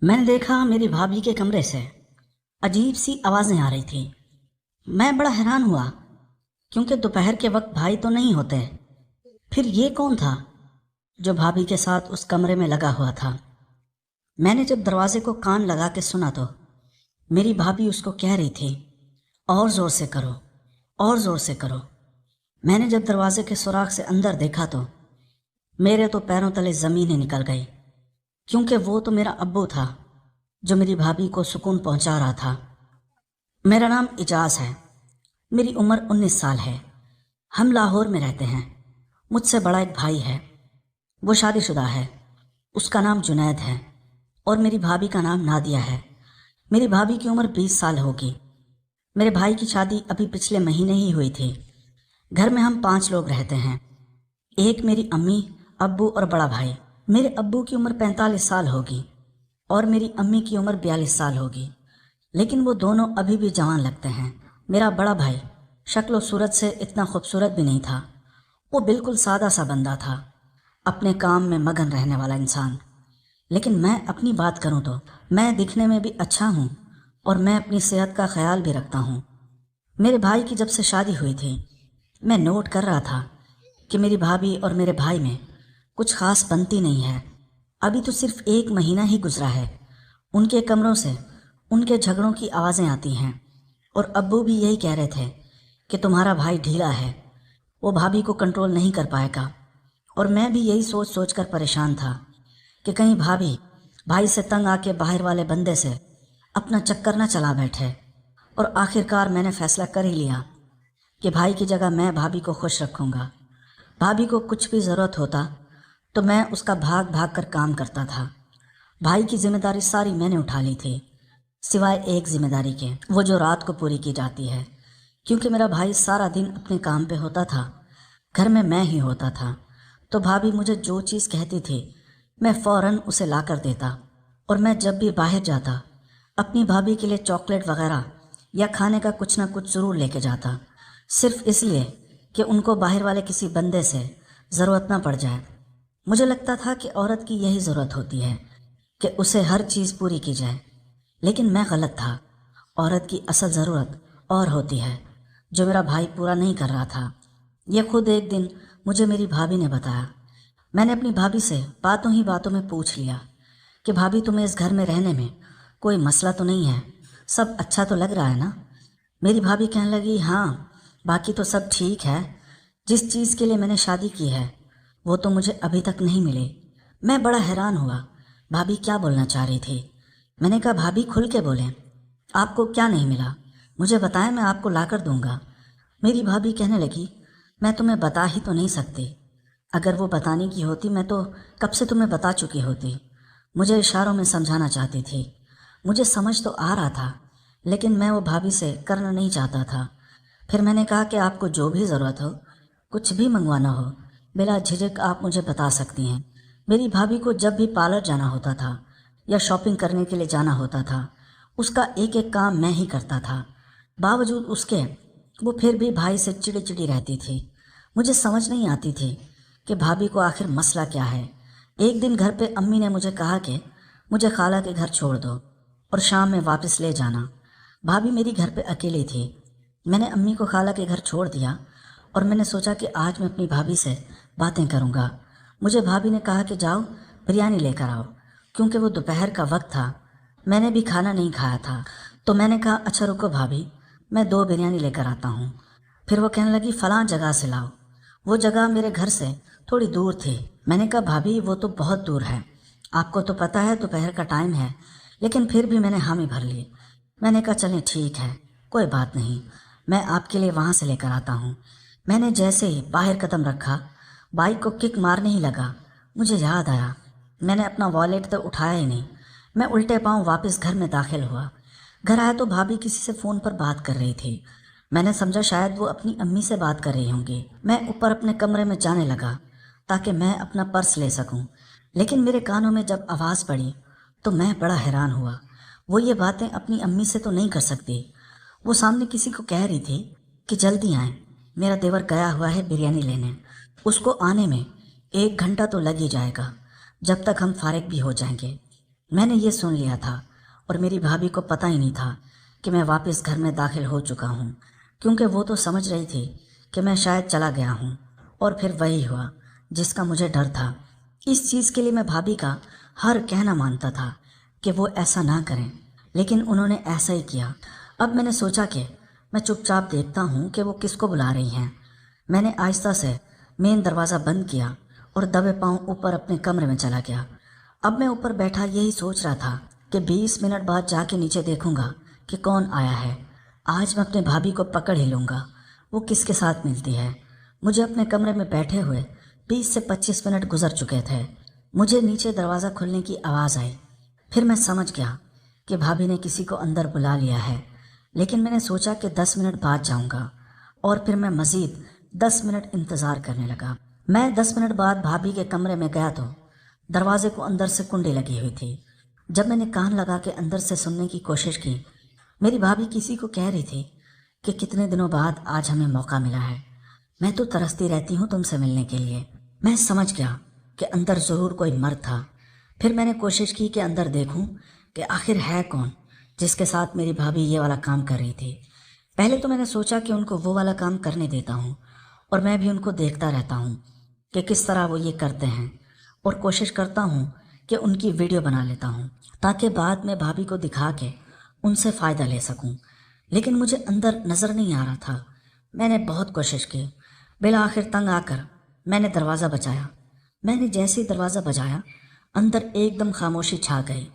मैंने देखा मेरी भाभी के कमरे से अजीब सी आवाज़ें आ रही थी। मैं बड़ा हैरान हुआ क्योंकि दोपहर के वक्त भाई तो नहीं होते। फिर ये कौन था जो भाभी के साथ उस कमरे में लगा हुआ था? मैंने जब दरवाजे को कान लगा के सुना तो मेरी भाभी उसको कह रही थी, और ज़ोर से करो, और ज़ोर से करो। मैंने जब दरवाजे के सुराख से अंदर देखा तो मेरे तो पैरों तले ज़मीन ही निकल गई, क्योंकि वो तो मेरा अब्बू था जो मेरी भाभी को सुकून पहुंचा रहा था। मेरा नाम इजाज़ है, मेरी उम्र 19 साल है। हम लाहौर में रहते हैं। मुझसे बड़ा एक भाई है, वो शादीशुदा है, उसका नाम जुनैद है, और मेरी भाभी का नाम नादिया है। मेरी भाभी की उम्र 20 साल होगी। मेरे भाई की शादी अभी पिछले महीने ही हुई थी। घर में हम 5 लोग रहते हैं, एक मेरी अम्मी, अब्बू और बड़ा भाई। मेरे अब्बू की उम्र 45 साल होगी और मेरी अम्मी की उम्र 42 साल होगी, लेकिन वो दोनों अभी भी जवान लगते हैं। मेरा बड़ा भाई शक्ल सूरत से इतना खूबसूरत भी नहीं था, वो बिल्कुल सादा सा बंदा था, अपने काम में मगन रहने वाला इंसान। लेकिन मैं अपनी बात करूं तो मैं दिखने में भी अच्छा हूं और मैं अपनी सेहत का ख्याल भी रखता हूं। मेरे भाई की जब से शादी हुई थी, मैं नोट कर रहा था कि मेरी भाभी और मेरे भाई में कुछ खास बनती नहीं है। अभी तो सिर्फ 1 महीना ही गुजरा है, उनके कमरों से उनके झगड़ों की आवाज़ें आती हैं और अब्बू भी यही कह रहे थे कि तुम्हारा भाई ढीला है, वो भाभी को कंट्रोल नहीं कर पाएगा। और मैं भी यही सोच सोच कर परेशान था कि कहीं भाभी भाई से तंग आके बाहर वाले बंदे से अपना चक्कर न चला बैठे। और आखिरकार मैंने फैसला कर ही लिया कि भाई की जगह मैं भाभी को खुश रखूँगा। भाभी को कुछ भी ज़रूरत होता तो मैं उसका भाग भाग कर काम करता था। भाई की जिम्मेदारी सारी मैंने उठा ली थी, सिवाय एक जिम्मेदारी के, वो जो रात को पूरी की जाती है। क्योंकि मेरा भाई सारा दिन अपने काम पे होता था, घर में मैं ही होता था, तो भाभी मुझे जो चीज़ कहती थी मैं फ़ौरन उसे ला कर देता। और मैं जब भी बाहर जाता अपनी भाभी के लिए चॉकलेट वगैरह या खाने का कुछ ना कुछ ज़रूर लेके जाता, सिर्फ इसलिए कि उनको बाहर वाले किसी बंदे से ज़रूरत ना पड़ जाए। मुझे लगता था कि औरत की यही ज़रूरत होती है कि उसे हर चीज़ पूरी की जाए, लेकिन मैं गलत था। औरत की असल ज़रूरत और होती है, जो मेरा भाई पूरा नहीं कर रहा था। यह खुद एक दिन मुझे मेरी भाभी ने बताया। मैंने अपनी भाभी से बातों ही बातों में पूछ लिया कि भाभी, तुम्हें इस घर में रहने में कोई मसला तो नहीं है, सब अच्छा तो लग रहा है ना? मेरी भाभी कहने लगी, हाँ बाकी तो सब ठीक है, जिस चीज़ के लिए मैंने शादी की है वो तो मुझे अभी तक नहीं मिली। मैं बड़ा हैरान हुआ, भाभी क्या बोलना चाह रही थी। मैंने कहा, भाभी खुल के बोलें, आपको क्या नहीं मिला, मुझे बताएं, मैं आपको ला कर दूंगा। मेरी भाभी कहने लगी, मैं तुम्हें बता ही तो नहीं सकती, अगर वो बताने की होती मैं तो कब से तुम्हें बता चुकी होती। मुझे इशारों में समझाना चाहती थी। मुझे समझ तो आ रहा था, लेकिन मैं वो भाभी से करना नहीं चाहता था। फिर मैंने कहा कि आपको जो भी ज़रूरत हो, कुछ भी मंगवाना हो, बिला झिझक आप मुझे बता सकती हैं। मेरी भाभी को जब भी पार्लर जाना होता था या शॉपिंग करने के लिए जाना होता था, उसका एक एक काम मैं ही करता था। बावजूद उसके वो फिर भी भाई से चिड़ी चिड़ी रहती थी। मुझे समझ नहीं आती थी कि भाभी को आखिर मसला क्या है। एक दिन घर पे अम्मी ने मुझे कहा कि मुझे खाला के घर छोड़ दो और शाम में वापस ले जाना। भाभी मेरी घर पे अकेली थी। मैंने अम्मी को खाला के घर छोड़ दिया और मैंने सोचा कि आज मैं अपनी भाभी से बातें करूँगा। मुझे भाभी ने कहा कि जाओ बिरयानी लेकर आओ, क्योंकि वो दोपहर का वक्त था, मैंने भी खाना नहीं खाया था। तो मैंने कहा, अच्छा रुको भाभी, मैं 2 बिरयानी लेकर आता हूँ। फिर वो कहने लगी, फ़लाँ जगह से लाओ। वो जगह मेरे घर से थोड़ी दूर थी। मैंने कहा, भाभी वो तो बहुत दूर है, आपको तो पता है दोपहर का टाइम है, लेकिन फिर भी मैंने हामी भर ली। मैंने कहा, चलें ठीक है, कोई बात नहीं, मैं आपके लिए वहाँ से लेकर आता हूँ। मैंने जैसे ही बाहर कदम रखा, बाइक को किक मारने ही लगा, मुझे याद आया मैंने अपना वॉलेट तो उठाया ही नहीं। मैं उल्टे पांव वापस घर में दाखिल हुआ। घर आया तो भाभी किसी से फ़ोन पर बात कर रही थी। मैंने समझा शायद वो अपनी अम्मी से बात कर रही होंगी। मैं ऊपर अपने कमरे में जाने लगा ताकि मैं अपना पर्स ले सकूं, लेकिन मेरे कानों में जब आवाज़ पड़ी तो मैं बड़ा हैरान हुआ। वो ये बातें अपनी अम्मी से तो नहीं कर सकती। वो सामने किसी को कह रही थी कि जल्दी आएं, मेरा देवर गया हुआ है बिरयानी लेने, उसको आने में 1 घंटा तो लग ही जाएगा, जब तक हम फारिग भी हो जाएंगे। मैंने ये सुन लिया था और मेरी भाभी को पता ही नहीं था कि मैं वापस घर में दाखिल हो चुका हूँ, क्योंकि वो तो समझ रही थी कि मैं शायद चला गया हूँ। और फिर वही हुआ जिसका मुझे डर था। इस चीज़ के लिए मैं भाभी का हर कहना मानता था कि वो ऐसा ना करें, लेकिन उन्होंने ऐसा ही किया। अब मैंने सोचा कि मैं चुपचाप देखता हूँ कि वो किसको बुला रही हैं। मैंने आहिस्ता से मेन दरवाज़ा बंद किया और दबे पाँव ऊपर अपने कमरे में चला गया। अब मैं ऊपर बैठा यही सोच रहा था कि 20 मिनट बाद जाके नीचे देखूंगा कि कौन आया है। आज मैं अपने भाभी को पकड़ ही लूँगा, वो किसके साथ मिलती है। मुझे अपने कमरे में बैठे हुए 20 से 25 मिनट गुजर चुके थे। मुझे नीचे दरवाज़ा खुलने की आवाज़ आई। फिर मैं समझ गया कि भाभी ने किसी को अंदर बुला लिया है, लेकिन मैंने सोचा कि 10 मिनट बाद जाऊंगा और फिर मैं मज़ीद 10 मिनट इंतज़ार करने लगा। मैं 10 मिनट बाद भाभी के कमरे में गया तो दरवाजे को अंदर से कुंडी लगी हुई थी। जब मैंने कान लगा के अंदर से सुनने की कोशिश की, मेरी भाभी किसी को कह रही थी कि कितने दिनों बाद आज हमें मौका मिला है, मैं तो तरसती रहती हूँ तुमसे मिलने के लिए। मैं समझ गया कि अंदर ज़रूर कोई मर्द था। फिर मैंने कोशिश की कि अंदर देखूं कि आखिर है कौन जिसके साथ मेरी भाभी ये वाला काम कर रही थी। पहले तो मैंने सोचा कि उनको वो वाला काम करने देता हूँ और मैं भी उनको देखता रहता हूँ कि किस तरह वो ये करते हैं, और कोशिश करता हूँ कि उनकी वीडियो बना लेता हूँ ताकि बाद में भाभी को दिखा के उनसे फ़ायदा ले सकूँ। लेकिन मुझे अंदर नज़र नहीं आ रहा था। मैंने बहुत कोशिश की। बिला आखिर तंग आकर मैंने दरवाज़ा बजाया। मैंने जैसे ही दरवाज़ा बजाया, अंदर एकदम खामोशी छा गई।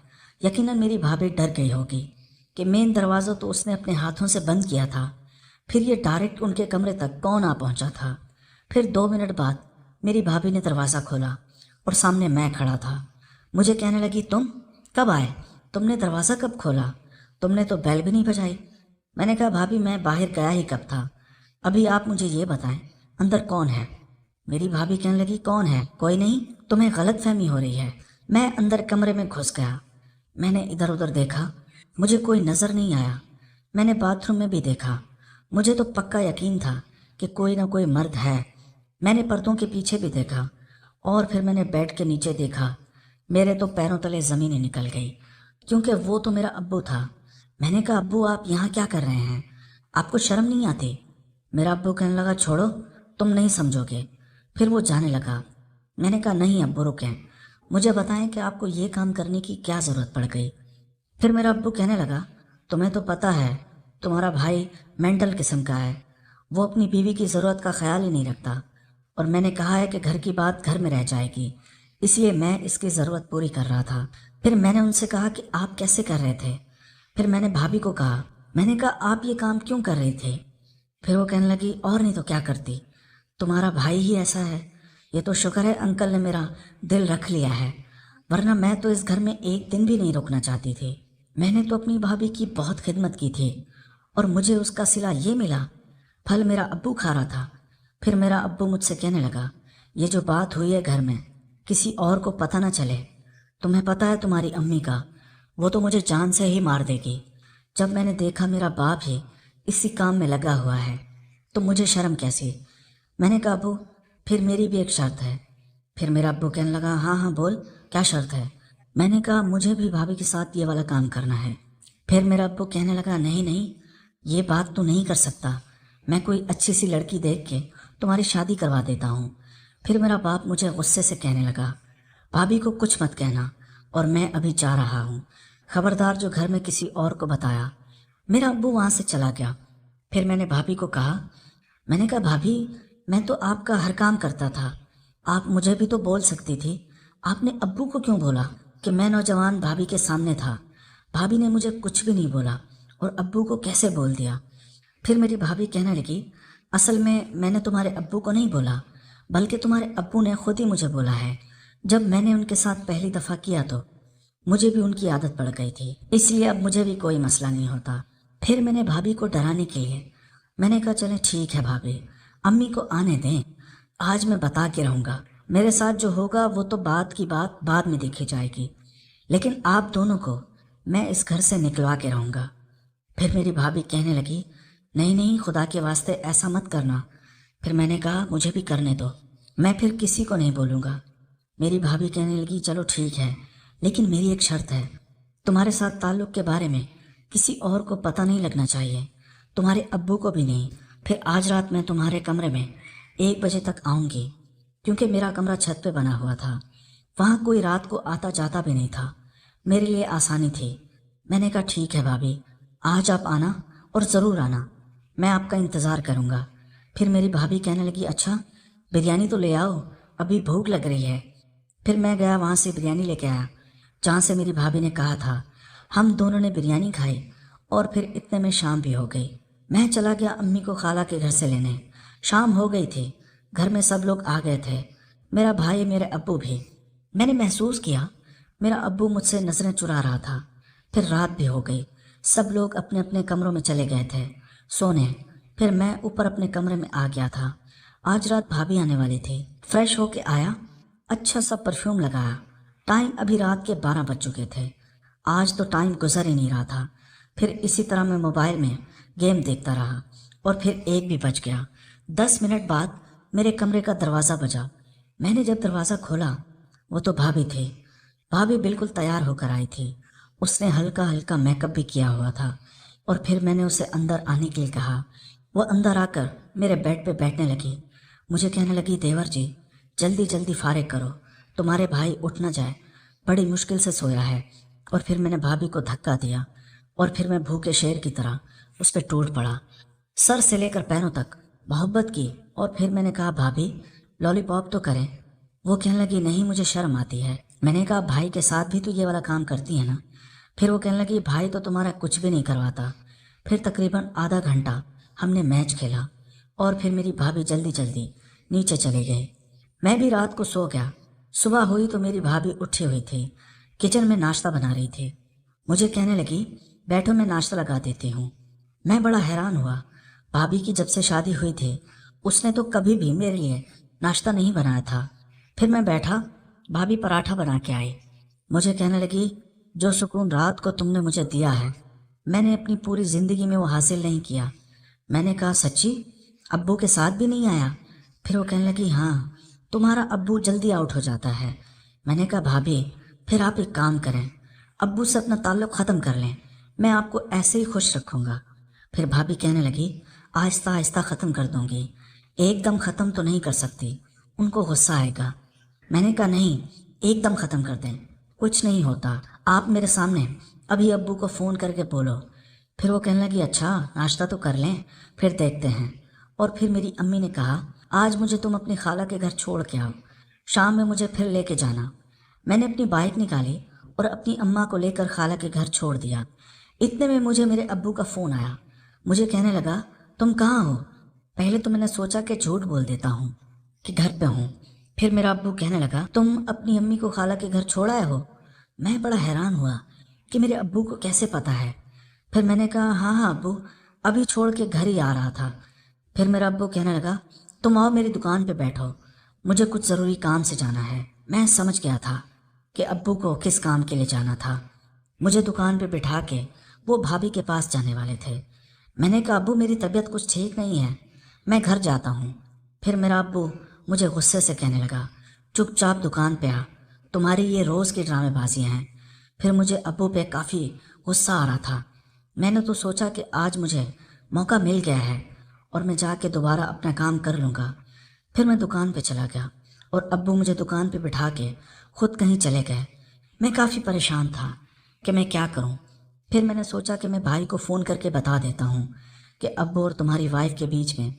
यकीनन मेरी भाभी डर गई होगी कि मेन दरवाज़ा तो उसने अपने हाथों से बंद किया था, फिर ये डायरेक्ट उनके कमरे तक कौन आ पहुंचा था। फिर 2 मिनट बाद मेरी भाभी ने दरवाज़ा खोला और सामने मैं खड़ा था। मुझे कहने लगी, तुम कब आए? तुमने दरवाज़ा कब खोला? तुमने तो बेल भी नहीं बजाई। मैंने कहा, भाभी मैं बाहर गया ही कब था? अभी आप मुझे ये बताएं अंदर कौन है? मेरी भाभी कहने लगी, कौन है? कोई नहीं, तुम्हें गलतफहमी हो रही है। मैं अंदर कमरे में घुस गया। मैंने इधर उधर देखा, मुझे कोई नज़र नहीं आया। मैंने बाथरूम में भी देखा। मुझे तो पक्का यकीन था कि कोई ना कोई मर्द है। मैंने पर्दों के पीछे भी देखा और फिर मैंने बेड के नीचे देखा। मेरे तो पैरों तले ज़मीन ही निकल गई, क्योंकि वो तो मेरा अब्बू था। मैंने कहा, अब्बू आप यहाँ क्या कर रहे हैं? आपको शर्म नहीं आती? मेरा अब्बू कहने लगा, छोड़ो, तुम नहीं समझोगे। फिर वो जाने लगा। मैंने कहा, नहीं अब्बू रुकें, मुझे बताएं कि आपको ये काम करने की क्या ज़रूरत पड़ गई। फिर मेरा अब्बू कहने लगा, तुम्हें तो पता है तुम्हारा भाई मेंटल किस्म का है, वो अपनी बीवी की ज़रूरत का ख्याल ही नहीं रखता, और मैंने कहा है कि घर की बात घर में रह जाएगी, इसलिए मैं इसकी ज़रूरत पूरी कर रहा था। फिर मैंने उनसे कहा कि आप कैसे कर रहे थे? फिर मैंने भाभी को कहा, मैंने कहा, आप ये काम क्यों कर रहे थे? फिर वो कहने लगी, और नहीं तो क्या करती, तुम्हारा भाई ही ऐसा है। ये तो शुक्र है अंकल ने मेरा दिल रख लिया है, वरना मैं तो इस घर में एक दिन भी नहीं रुकना चाहती थी। मैंने तो अपनी भाभी की बहुत खिदमत की थी और मुझे उसका सिला ये मिला। फल मेरा अब्बू खा रहा था। फिर मेरा अब्बू मुझसे कहने लगा, ये जो बात हुई है घर में किसी और को पता ना चले। तुम्हें पता है तुम्हारी अम्मी का, वो तो मुझे जान से ही मार देगी। जब मैंने देखा मेरा बाप ही इसी काम में लगा हुआ है तो मुझे शर्म कैसी। मैंने कहा, अब्बू फिर मेरी भी एक शर्त है। फिर मेरा अब्बू कहने लगा, हाँ हाँ बोल, क्या शर्त है? मैंने कहा, मुझे भी भाभी के साथ ये वाला काम करना है। फिर मेरा अब्बू कहने लगा, नहीं नहीं, ये बात तो नहीं कर सकता, मैं कोई अच्छी सी लड़की देख के तुम्हारी शादी करवा देता हूँ। फिर मेरा बाप मुझे गुस्से से कहने लगा, भाभी को कुछ मत कहना और मैं अभी जा रहा हूँ, खबरदार जो घर में किसी और को बताया। मेरा अब्बू वहाँ से चला गया। फिर मैंने भाभी को कहा, मैंने कहा, भाभी मैं तो आपका हर काम करता था, आप मुझे भी तो बोल सकती थी। आपने अब्बू को क्यों बोला कि मैं नौजवान भाभी के सामने था? भाभी ने मुझे कुछ भी नहीं बोला और अब्बू को कैसे बोल दिया? फिर मेरी भाभी कहने लगी, असल में मैंने तुम्हारे अब्बू को नहीं बोला, बल्कि तुम्हारे अब्बू ने खुद ही मुझे बोला है। जब मैंने उनके साथ पहली दफ़ा किया तो मुझे भी उनकी आदत पड़ गई थी, इसलिए अब मुझे भी कोई मसला नहीं होता। फिर मैंने भाभी को डराने के लिए मैंने कहा, चलें ठीक है भाभी, अम्मी को आने दें, आज मैं बता के रहूँगा। मेरे साथ जो होगा वो तो बात की बात बाद में देखी जाएगी, लेकिन आप दोनों को मैं इस घर से निकलवा के रहूँगा। फिर मेरी भाभी कहने लगी, नहीं नहीं, खुदा के वास्ते ऐसा मत करना। फिर मैंने कहा, मुझे भी करने दो, मैं फिर किसी को नहीं बोलूँगा। मेरी भाभी कहने लगी, चलो ठीक है, لیکن میری ایک شرط ہے، تمہارے ساتھ تعلق کے بارے میں کسی اور کو پتہ نہیں لگنا چاہیے، تمہارے ابو کو بھی نہیں۔ پھر آج رات میں تمہارے کمرے میں 1 بجے تک آؤں گی، کیونکہ میرا کمرہ چھت پہ بنا ہوا تھا، وہاں کوئی رات کو آتا جاتا بھی نہیں تھا، میرے لیے آسانی تھی۔ میں نے کہا ٹھیک ہے بھابھی، آج آپ آنا اور ضرور آنا، میں آپ کا انتظار کروں گا۔ پھر میری بھابھی کہنے لگی اچھا بریانی تو لے آؤ، ابھی بھوک لگ رہی ہے۔ پھر میں گیا وہاں سے بریانی لے کے آیا جہاں سے میری بھابھی نے کہا تھا۔ ہم دونوں نے بریانی کھائی اور پھر اتنے میں شام بھی ہو گئی۔ میں چلا گیا امی کو خالہ کے گھر سے لینے۔ شام ہو گئی تھی، گھر میں سب لوگ آ گئے تھے، میرا بھائی، میرے ابو بھی۔ میں نے محسوس کیا میرا ابو مجھ سے نظریں چرا رہا تھا۔ پھر رات بھی ہو گئی، سب لوگ اپنے اپنے کمروں میں چلے گئے تھے سونے۔ پھر میں اوپر اپنے کمرے میں آ گیا تھا۔ آج رات بھابھی آنے والی تھی۔ فریش ہو کے آیا، اچھا سا پرفیوم لگایا۔ ٹائم ابھی رات کے 12 بج چکے تھے۔ آج تو ٹائم گزر ہی نہیں رہا تھا۔ پھر اسی طرح میں موبائل میں گیم دیکھتا رہا اور پھر 1 بھی بج گیا۔ 10 منٹ بعد میرے کمرے کا دروازہ بجا۔ میں نے جب دروازہ کھولا وہ تو بھابھی تھی۔ بھابھی بالکل تیار ہو کر آئی تھی، اس نے ہلکا ہلکا میک اپ بھی کیا ہوا تھا، اور پھر میں نے اسے اندر آنے کے لیے کہا۔ وہ اندر آ کر میرے بیڈ پہ بیٹھنے لگی، مجھے کہنے لگی دیور جی جلدی جلدی فارغ کرو، تمہارے بھائی اٹھ نہ جائے، بڑی مشکل سے سویا ہے۔ اور پھر میں نے بھابھی کو دھکا دیا اور پھر میں بھوکے شیر کی طرح اس پہ ٹوٹ پڑا، سر سے لے کر پیروں تک محبت کی۔ اور پھر میں نے کہا بھابھی لالی پاپ تو کریں۔ وہ کہنے لگی نہیں مجھے شرم آتی ہے۔ میں نے کہا بھائی کے ساتھ بھی تو یہ والا کام کرتی ہے نا۔ پھر وہ کہنے لگی بھائی تو تمہارا کچھ بھی نہیں کرواتا۔ پھر تقریباً آدھا گھنٹہ ہم نے میچ کھیلا اور پھر میری بھابھی جلدی جلدی نیچے چلے گئے۔ میں بھی رات کو سو گیا۔ صبح ہوئی تو میری بھابھی اٹھی ہوئی تھی، کچن میں ناشتہ بنا رہی تھی۔ مجھے کہنے لگی بیٹھو میں ناشتہ لگا دیتی ہوں۔ میں بڑا حیران ہوا، بھابھی کی جب سے شادی ہوئی تھی اس نے تو کبھی بھی میرے لیے ناشتہ نہیں بنایا تھا۔ پھر میں بیٹھا، بھابھی پراٹھا بنا کے آئی۔ مجھے کہنے لگی جو سکون رات کو تم نے مجھے دیا ہے میں نے اپنی پوری زندگی میں وہ حاصل نہیں کیا۔ میں نے کہا سچی؟ ابو کے ساتھ بھی نہیں آیا؟ پھر وہ کہنے لگی ہاں تمہارا ابو جلدی آؤٹ ہو جاتا ہے۔ میں نے کہا بھابھی پھر آپ ایک کام کریں، ابو سے اپنا تعلق ختم کر لیں، میں آپ کو ایسے ہی خوش رکھوں گا۔ پھر بھابھی کہنے لگی آہستہ آہستہ ختم کر دوں گی، ایک دم ختم تو نہیں کر سکتی، ان کو غصہ آئے گا۔ میں نے کہا نہیں ایک دم ختم کر دیں، کچھ نہیں ہوتا، آپ میرے سامنے ابھی ابو کو فون کر کے بولو۔ پھر وہ کہنے لگی اچھا ناشتہ تو کر لیں پھر دیکھتے ہیں۔ اور پھر میری امی نے کہا آج مجھے تم اپنی خالہ کے گھر چھوڑ کے آؤ، شام میں مجھے پھر لے کے جانا۔ میں نے اپنی بائک نکالی اور اپنی اماں کو لے کر خالہ کے گھر چھوڑ دیا۔ اتنے میں مجھے میرے ابو کا فون آیا، مجھے کہنے لگا تم کہاں ہو؟ پہلے تو میں نے سوچا کہ جھوٹ بول دیتا ہوں کہ گھر پہ ہوں۔ پھر میرا ابو کہنے لگا تم اپنی امی کو خالہ کے گھر چھوڑ آئے ہو؟ میں بڑا حیران ہوا کہ میرے ابو کو کیسے پتہ ہے۔ پھر میں نے کہا ہاں ہاں ابو، ابھی چھوڑ کے گھر ہی آ رہا تھا۔ پھر میرا ابو کہنے لگا تم آؤ میری دکان پہ بیٹھو، مجھے کچھ ضروری کام سے جانا ہے۔ میں سمجھ گیا تھا کہ ابو کو کس کام کے لیے جانا تھا۔ مجھے دکان پہ بٹھا کے وہ بھابھی کے پاس جانے والے تھے۔ میں نے کہا ابو میری طبیعت کچھ ٹھیک نہیں ہے، میں گھر جاتا ہوں۔ پھر میرا ابو مجھے غصے سے کہنے لگا چپ چاپ دکان پہ آ، تمہاری یہ روز کی ڈرامے بازیاں ہیں۔ پھر مجھے ابو پہ کافی غصہ آ رہا تھا۔ میں نے تو سوچا کہ آج مجھے موقع مل گیا ہے اور میں جا کے دوبارہ اپنا کام کر لوں گا۔ پھر میں دکان پہ چلا گیا اور ابو مجھے دکان پہ بٹھا کے خود کہیں چلے گئے۔ میں کافی پریشان تھا کہ میں کیا کروں۔ پھر میں نے سوچا کہ میں بھائی کو فون کر کے بتا دیتا ہوں کہ ابو اور تمہاری وائف کے بیچ میں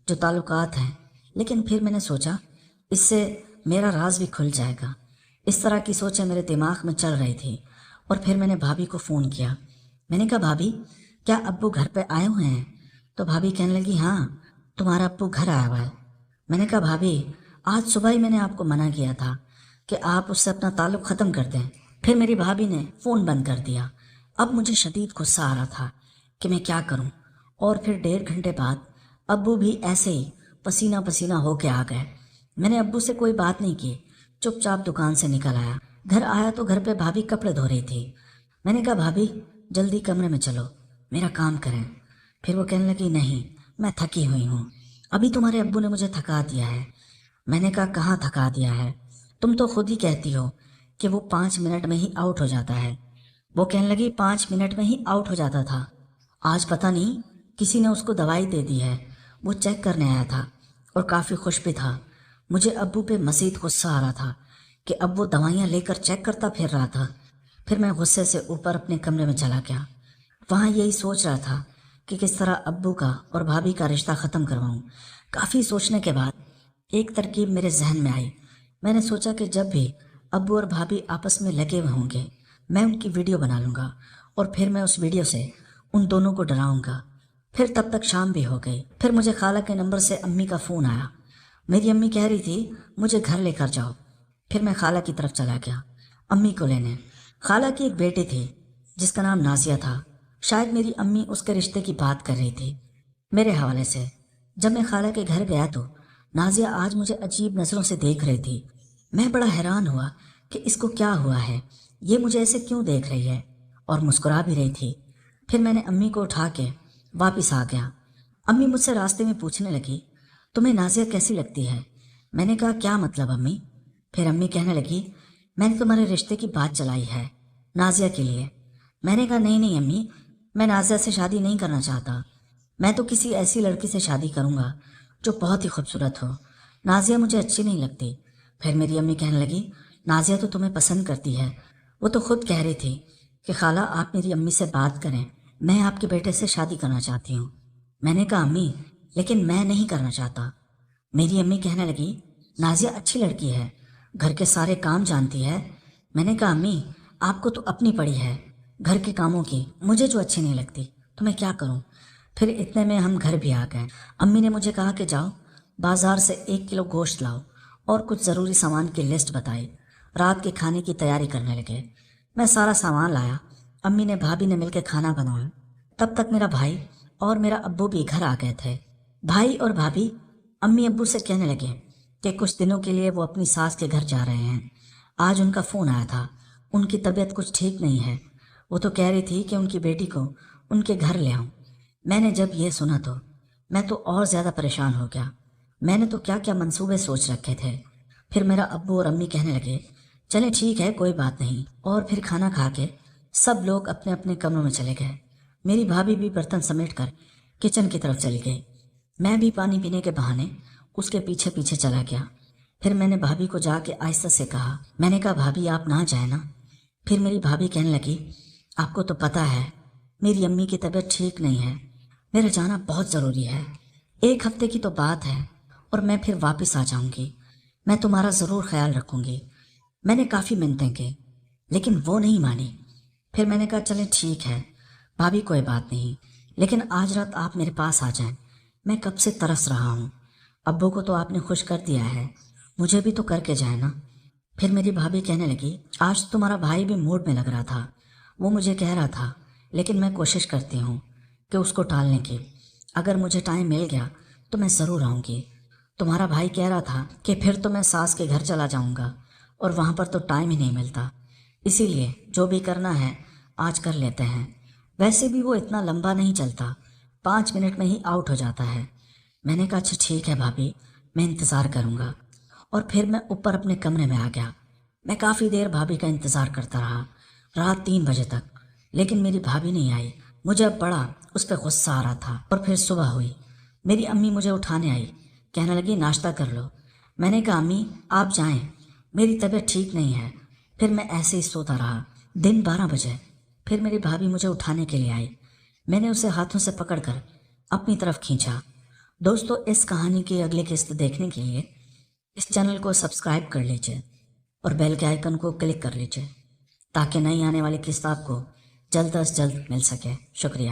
جو تعلقات ہیں، لیکن پھر میں نے سوچا اس سے میرا راز بھی کھل جائے گا۔ اس طرح کی سوچیں میرے دماغ میں چل رہی تھی۔ اور پھر میں نے بھابھی کو فون کیا۔ میں نے کہا بھابھی کیا ابو گھر پہ آئے ہوئے ہیں؟ تو بھابھی کہنے لگی ہاں تمہارا ابو گھر آیا ہوا ہے۔ میں نے کہا بھابھی آج صبح ہی میں نے آپ کو منع کیا تھا کہ آپ اس سے اپنا تعلق ختم کر دیں۔ پھر میری بھابھی نے فون بند کر دیا۔ اب مجھے شدید غصہ آ رہا تھا کہ میں کیا کروں۔ اور پھر 1.5 گھنٹے بعد ابو بھی ایسے ہی پسینہ پسینہ ہو کے آ گئے۔ میں نے ابو سے کوئی بات نہیں کی، چپ چاپ دکان سے نکل آیا۔ گھر آیا تو گھر پہ بھابھی کپڑے دھو رہی تھی۔ میں نے کہا بھابھی جلدی کمرے میں چلو، میرا کام کریں۔ پھر وہ کہنے لگی نہیں میں تھکی ہوئی ہوں، ابھی تمہارے ابو نے مجھے تھکا دیا ہے۔ میں نے کہا کہاں تھکا دیا ہے؟ تم تو خود ہی کہتی ہو کہ وہ 5 منٹ میں ہی آؤٹ ہو جاتا ہے۔ وہ کہنے لگی 5 منٹ میں ہی آؤٹ ہو جاتا تھا، آج پتہ نہیں کسی نے اس کو دوائی دے دی ہے۔ وہ چیک کرنے آیا تھا اور کافی خوش بھی تھا۔ مجھے ابو پہ مزید غصہ آ رہا تھا کہ اب وہ دوائیاں لے کر چیک کرتا پھر رہا تھا۔ پھر میں غصے سے اوپر اپنے کمرے میں چلا گیا۔ وہاں یہی سوچ رہا تھا کہ کس طرح ابو کا اور بھابھی کا رشتہ ختم کرواؤں۔ کافی سوچنے کے بعد ایک ترکیب میرے ذہن میں آئی۔ میں نے سوچا کہ جب بھی ابو اور بھابھی آپس میں لگے ہوئے ہوں گے میں ان کی ویڈیو بنا لوں گا اور پھر میں اس ویڈیو سے ان دونوں کو ڈراؤں گا۔ پھر تب تک شام بھی ہو گئی۔ پھر مجھے خالہ کے نمبر سے امی کا فون آیا۔ میری امی کہہ رہی تھی مجھے گھر لے کر جاؤ۔ پھر میں خالہ کی طرف چلا گیا امی کو لینے۔ خالہ کی ایک بیٹی تھی جس کا نام نازیہ تھا۔ شاید میری امی اس کے رشتے کی بات کر رہی تھی میرے حوالے سے۔ جب میں خالہ کے گھر گیا تو نازیہ آج مجھے عجیب نظروں سے دیکھ رہی تھی۔ میں بڑا حیران ہوا کہ اس کو کیا ہوا ہے، یہ مجھے ایسے کیوں دیکھ رہی ہے، اور مسکرا بھی رہی تھی۔ پھر میں نے امی کو اٹھا کے واپس آ گیا۔ امی مجھ سے راستے میں پوچھنے لگی تمہیں نازیہ کیسی لگتی ہے؟ میں نے کہا کیا مطلب امی؟ پھر امی کہنے لگی میں نے تمہارے رشتے کی بات چلائی ہے نازیہ کے لیے۔ میں نے کہا نہیں امی، میں نازیہ سے شادی نہیں کرنا چاہتا، میں تو کسی ایسی لڑکی سے شادی کروں گا جو بہت ہی خوبصورت ہو، نازیہ مجھے اچھی نہیں لگتی۔ پھر میری امی کہنے لگی نازیہ تو تمہیں پسند کرتی ہے، وہ تو خود کہہ رہی تھی کہ خالہ آپ میری امی سے بات کریں، میں آپ کے بیٹے سے شادی کرنا چاہتی ہوں۔ میں نے کہا امی لیکن میں نہیں کرنا چاہتا۔ میری امی کہنے لگی نازیہ اچھی لڑکی ہے، گھر کے سارے کام جانتی ہے۔ میں نے کہا امی آپ کو تو اپنی پڑی ہے گھر کے کاموں کی، مجھے جو اچھی نہیں لگتی تو میں کیا کروں؟ پھر اتنے میں ہم گھر بھی آ گئے۔ امی نے مجھے کہا کہ جاؤ بازار سے 1 کلو گوشت لاؤ اور کچھ ضروری سامان کی لسٹ بتائی۔ رات کے کھانے کی تیاری کرنے لگے۔ میں سارا سامان لایا، امی نے بھابھی نے مل کے کھانا بنایا۔ تب تک میرا بھائی اور میرا ابو بھی گھر آ گئے تھے۔ بھائی اور بھابھی امی ابو سے کہنے لگے کہ کچھ دنوں کے لیے وہ اپنی ساس کے گھر جا رہے ہیں۔ آج ان کا فون آیا تھا، ان کی طبیعت کچھ ٹھیک نہیں ہے، وہ تو کہہ رہی تھی کہ ان کی بیٹی کو ان کے گھر لے آؤں۔ میں نے جب یہ سنا تو میں تو اور زیادہ پریشان ہو گیا۔ میں نے تو کیا کیا منصوبے سوچ رکھے تھے۔ پھر میرا ابو اور امی کہنے لگے چلیں ٹھیک ہے کوئی بات نہیں، اور پھر کھانا کھا کے سب لوگ اپنے اپنے کمروں میں چلے گئے۔ میری بھابھی بھی برتن سمیٹ کر کچن کی طرف چلی گئی۔ میں بھی پانی پینے کے بہانے اس کے پیچھے پیچھے چلا گیا۔ پھر میں نے بھابھی کو جا کے آہستہ سے کہا، میں نے کہا بھابھی آپ نہ جائیں نا۔ پھر میری بھابھی کہنے لگی آپ کو تو پتہ ہے میری امی کی طبیعت ٹھیک نہیں ہے، میرا جانا بہت ضروری ہے، 1 ہفتے کی تو بات ہے اور میں پھر واپس آ جاؤں گی، میں تمہارا ضرور خیال رکھوں گی۔ میں نے کافی منتیں کی لیکن وہ نہیں مانی۔ پھر میں نے کہا چلیں ٹھیک ہے بھابھی کوئی بات نہیں، لیکن آج رات آپ میرے پاس آ جائیں، میں کب سے ترس رہا ہوں۔ ابو کو تو آپ نے خوش کر دیا ہے، مجھے بھی تو کر کے جائے نا۔ پھر میری بھابھی کہنے لگی آج تمہارا بھائی بھی موڈ میں لگ رہا تھا، وہ مجھے کہہ رہا تھا لیکن میں کوشش کرتی ہوں کہ اس کو ٹالنے کی، اگر مجھے ٹائم مل گیا تو میں ضرور آؤں گی۔ تمہارا بھائی کہہ رہا تھا کہ پھر تو میں ساس کے گھر چلا جاؤں گا اور وہاں پر تو ٹائم ہی نہیں ملتا، اسی لیے جو بھی کرنا ہے آج کر لیتے ہیں۔ ویسے بھی وہ اتنا لمبا نہیں چلتا، 5 منٹ میں ہی آؤٹ ہو جاتا ہے۔ میں نے کہا اچھا ٹھیک ہے بھابھی، میں انتظار کروں گا، اور پھر میں اوپر اپنے کمرے میں آ گیا۔ میں کافی دیر بھابھی کا انتظار کرتا رہا، رات 3 بجے تک، لیکن میری بھابھی نہیں آئی۔ مجھے اب بڑا اس پہ غصہ آ رہا تھا۔ اور پھر صبح ہوئی، میری امی مجھے اٹھانے آئی، کہنے لگی ناشتہ کر لو۔ میں نے کہا امی آپ جائیں، میری طبیعت ٹھیک نہیں ہے۔ پھر میں ایسے ہی سوتا رہا۔ دن 12 بجے پھر میری بھابھی مجھے اٹھانے کے لیے آئی۔ میں نے اسے ہاتھوں سے پکڑ کر اپنی طرف کھینچا۔ دوستو اس کہانی کی اگلی قسط دیکھنے کے لیے اس چینل کو سبسکرائب کر لیجئے اور بیل کے آئیکن کو کلک کر لیجئے تاکہ نئی آنے والی قسط آپ کو جلد از جلد مل سکے۔ شکریہ۔